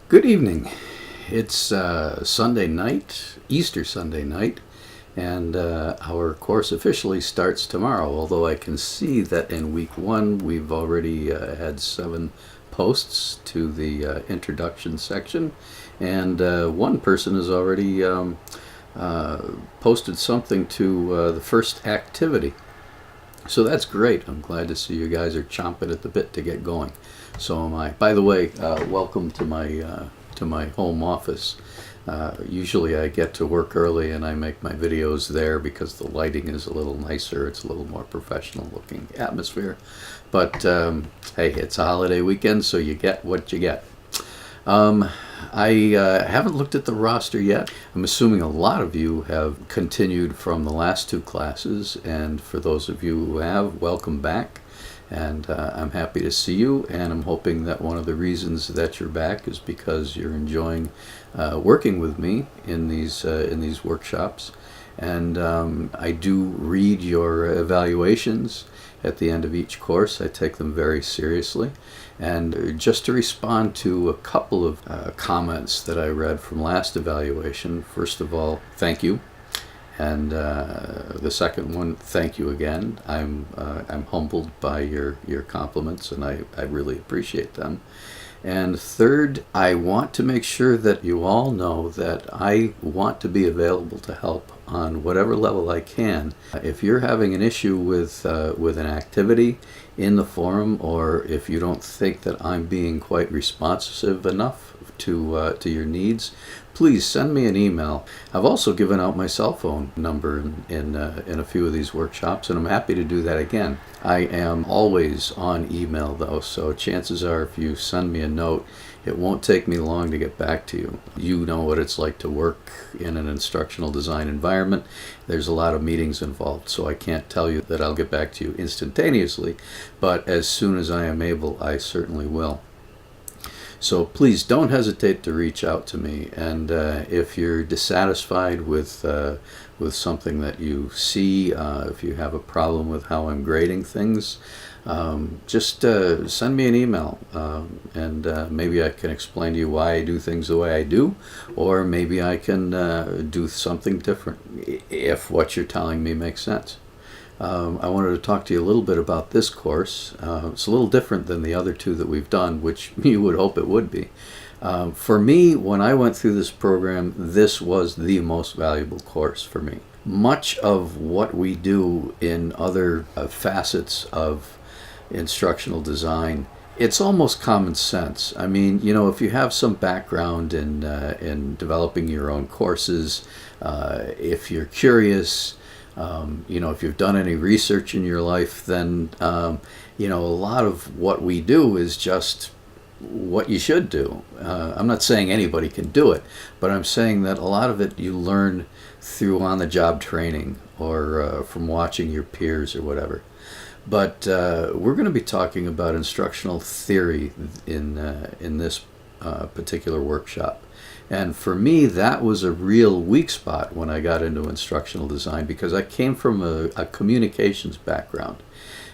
Good evening. It's Sunday night, Easter Sunday night, and our course officially starts tomorrow. Although I can see that in week one we've already had 7 posts to the introduction section, and one person has already posted something to the first activity. So that's great. I'm glad to see you guys are chomping at the bit to get going. So am I. By the way, welcome to my home office. Usually I get to work early and I make my videos there because the lighting is a little nicer. It's a little more professional looking atmosphere. But hey, it's a holiday weekend, so you get what you get. I haven't looked at the roster yet. I'm assuming a lot of you have continued from the last 2 classes, and for those of you who have, welcome back. And I'm happy to see you, and I'm hoping that one of the reasons that you're back is because you're enjoying working with me in these workshops. And I do read your evaluations at the end of each course. I take them very seriously. And just to respond to a couple of comments that I read from last evaluation, first of all, thank you. And the second one, thank you again. I'm humbled by your compliments, and I really appreciate them. And third, I want to make sure that you all know that I want to be available to help on whatever level I can. If you're having an issue with an activity in the forum, or if you don't think that I'm being quite responsive enough to your needs, please send me an email. I've also given out my cell phone number in a few of these workshops, and I'm happy to do that again. I am always on email though, so chances are if you send me a note, it won't take me long to get back to you. You know what it's like to work in an instructional design environment. There's a lot of meetings involved, so I can't tell you that I'll get back to you instantaneously, but as soon as I am able, I certainly will. So please don't hesitate to reach out to me, and if you're dissatisfied with something that you see, if you have a problem with how I'm grading things, just send me an email, and maybe I can explain to you why I do things the way I do, or maybe I can do something different if what you're telling me makes sense. I wanted to talk to you a little bit about this course. It's a little different than the other 2 that we've done, which you would hope it would be. For me, when I went through this program, this was the most valuable course for me. Much of what we do in other facets of instructional design, it's almost common sense. I mean, you know, if you have some background in developing your own courses, if you're curious, you know, if you've done any research in your life, then, you know, a lot of what we do is just what you should do. I'm not saying anybody can do it, but I'm saying that a lot of it you learn through on-the-job training or from watching your peers or whatever. But we're going to be talking about instructional theory in this particular workshop. And for me, that was a real weak spot when I got into instructional design, because I came from a communications background.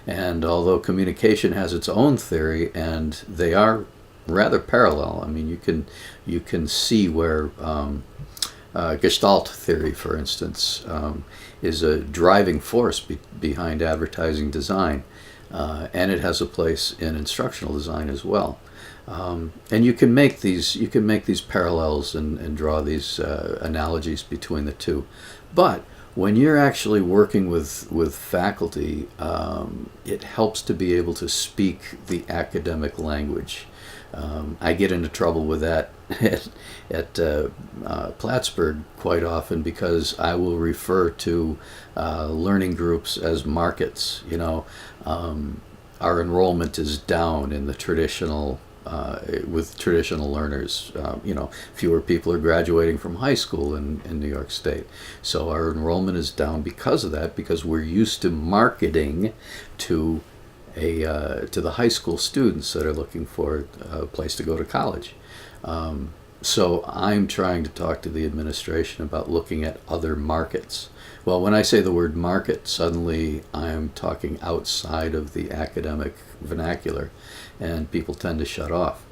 And although communication has its own theory, and they are rather parallel, I mean, you can see where Gestalt theory, for instance, is a driving force behind advertising design, and it has a place in instructional design as well. And you can make these parallels and draw these analogies between the 2. But when you're actually working with faculty, it helps to be able to speak the academic language. I get into trouble with that at Plattsburgh quite often, because I will refer to learning groups as markets. You know, our enrollment is down in the traditional with traditional learners. You know, fewer people are graduating from high school in New York State. So our enrollment is down because of that, because we're used to marketing to the high school students that are looking for a place to go to college. So I'm trying to talk to the administration about looking at other markets. Well, when I say the word market, suddenly I'm talking outside of the academic vernacular, and people tend to shut off.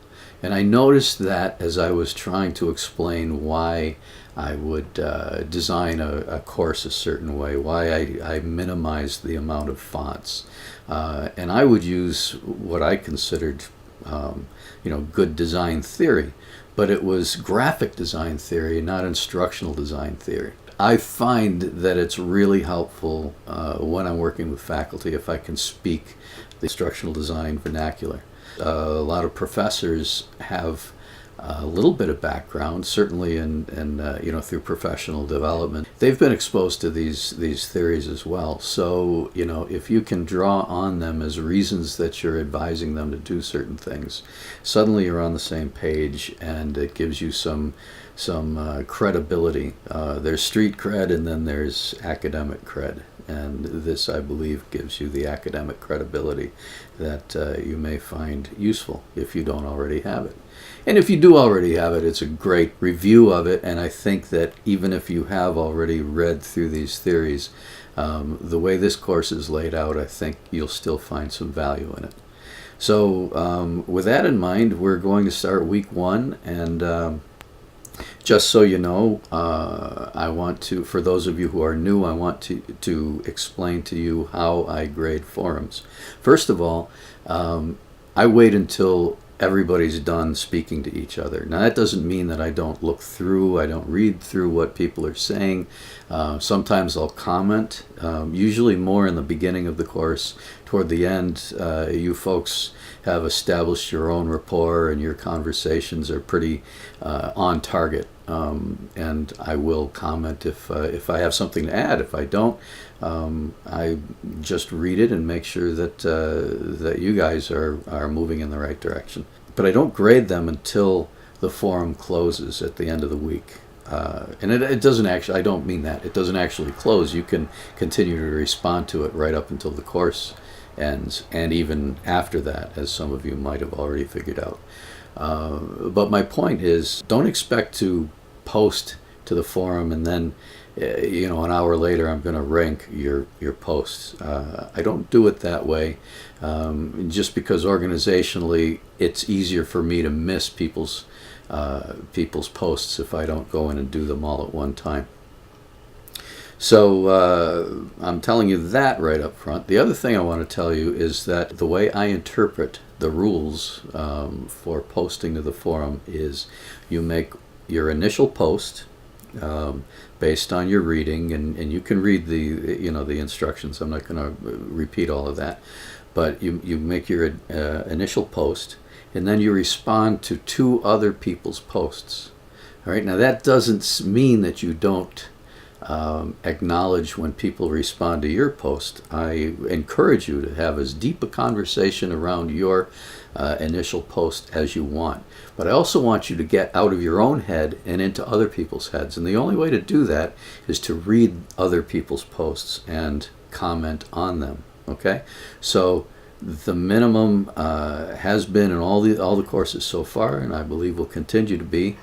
And I noticed that as I was trying to explain why I would design a course a certain way, why I minimized the amount of fonts. And I would use what I considered good design theory, but it was graphic design theory, not instructional design theory. I find that it's really helpful when I'm working with faculty if I can speak the instructional design vernacular. A lot of professors have a little bit of background, certainly in through professional development. They've been exposed to these theories as well. So if you can draw on them as reasons that you're advising them to do certain things, suddenly you're on the same page, and it gives you some credibility. There's street cred, and then there's academic cred. And this, I believe, gives you the academic credibility that you may find useful if you don't already have it. And if you do already have it, it's a great review of it. And I think that even if you have already read through these theories, the way this course is laid out, I think you'll still find some value in it. So with that in mind, we're going to start week 1. And just so you know, I want to, for those of you who are new, I want to explain to you how I grade forums. First of all, I wait until everybody's done speaking to each other. Now, that doesn't mean that I don't look through, I don't read through what people are saying. Sometimes I'll comment, usually more in the beginning of the course. Toward the end, you folks have established your own rapport, and your conversations are pretty on target. And I will comment if I have something to add. If I don't, I just read it and make sure that you guys are moving in the right direction. But I don't grade them until the forum closes at the end of the week. And it doesn't actually, I don't mean that. It doesn't actually close. You can continue to respond to it right up until the course ends, and even after that, as some of you might have already figured out. But my point is, don't expect to post to the forum and then an hour later I'm going to rank your posts. I don't do it that way, just because organizationally it's easier for me to miss people's posts if I don't go in and do them all at one time. So I'm telling you that right up front. The other thing I want to tell you is that the way I interpret the rules for posting to the forum is you make your initial post based on your reading, and you can read the instructions. I'm not going to repeat all of that, but you make your initial post, and then you respond to 2 other people's posts. All right. Now, that doesn't mean that you don't acknowledge when people respond to your post. I encourage you to have as deep a conversation around your initial post as you want. But I also want you to get out of your own head and into other people's heads. And the only way to do that is to read other people's posts and comment on them. Okay? So the minimum has been in all the courses so far, and I believe will continue to be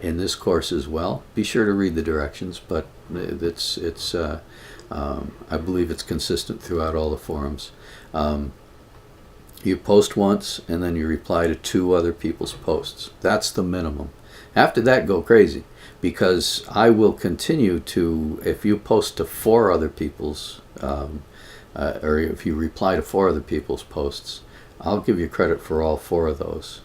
in this course as well. Be sure to read the directions, but I believe it's consistent throughout all the forums. You post once, and then you reply to 2 other people's posts. That's the minimum. After that, go crazy, because I will continue to, if you post to 4 other people's or if you reply to 4 other people's posts, I'll give you credit for all 4 of those.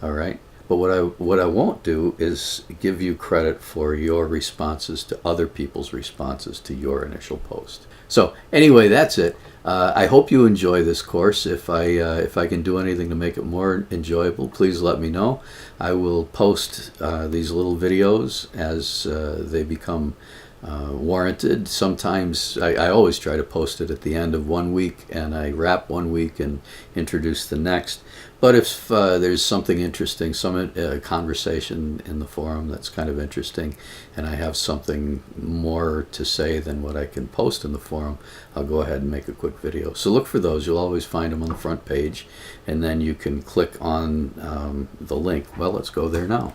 All right? But what I won't do is give you credit for your responses to other people's responses to your initial post. So anyway, that's it. I hope you enjoy this course. If I can do anything to make it more enjoyable, please let me know. I will post these little videos as they become warranted. Sometimes I always try to post it at the end of one week, and I wrap one week and introduce the next. But if there's something interesting, some conversation in the forum that's kind of interesting, and I have something more to say than what I can post in the forum, I'll go ahead and make a quick video. So look for those. You'll always find them on the front page, and then you can click on the link. Well, let's go there now.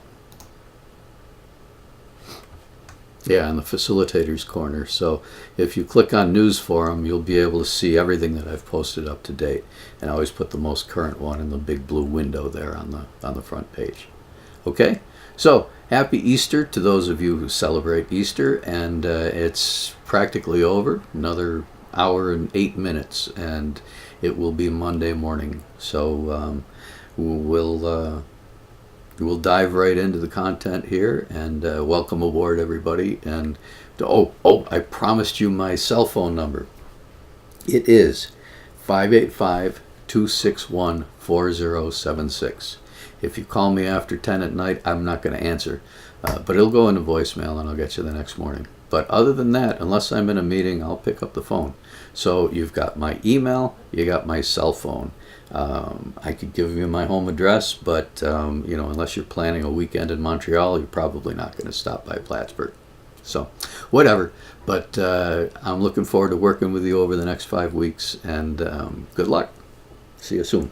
Yeah, in the facilitator's corner. So if you click on News Forum, you'll be able to see everything that I've posted up to date. And I always put the most current one in the big blue window there on the front page. Okay? So happy Easter to those of you who celebrate Easter, and it's practically over. Another hour and 8 minutes, and it will be Monday morning. So we'll dive right into the content here, and welcome aboard, everybody. And I promised you my cell phone number. It is 585-261-4076. If you call me after 10 at night, I'm not going to answer, but it'll go into voicemail and I'll get you the next morning. But other than that, unless I'm in a meeting, I'll pick up the phone. So you've got my email, you got my cell phone. I could give you my home address, but unless you're planning a weekend in Montreal, you're probably not going to stop by Plattsburgh. So whatever. But I'm looking forward to working with you over the next 5 weeks, and good luck. See you soon.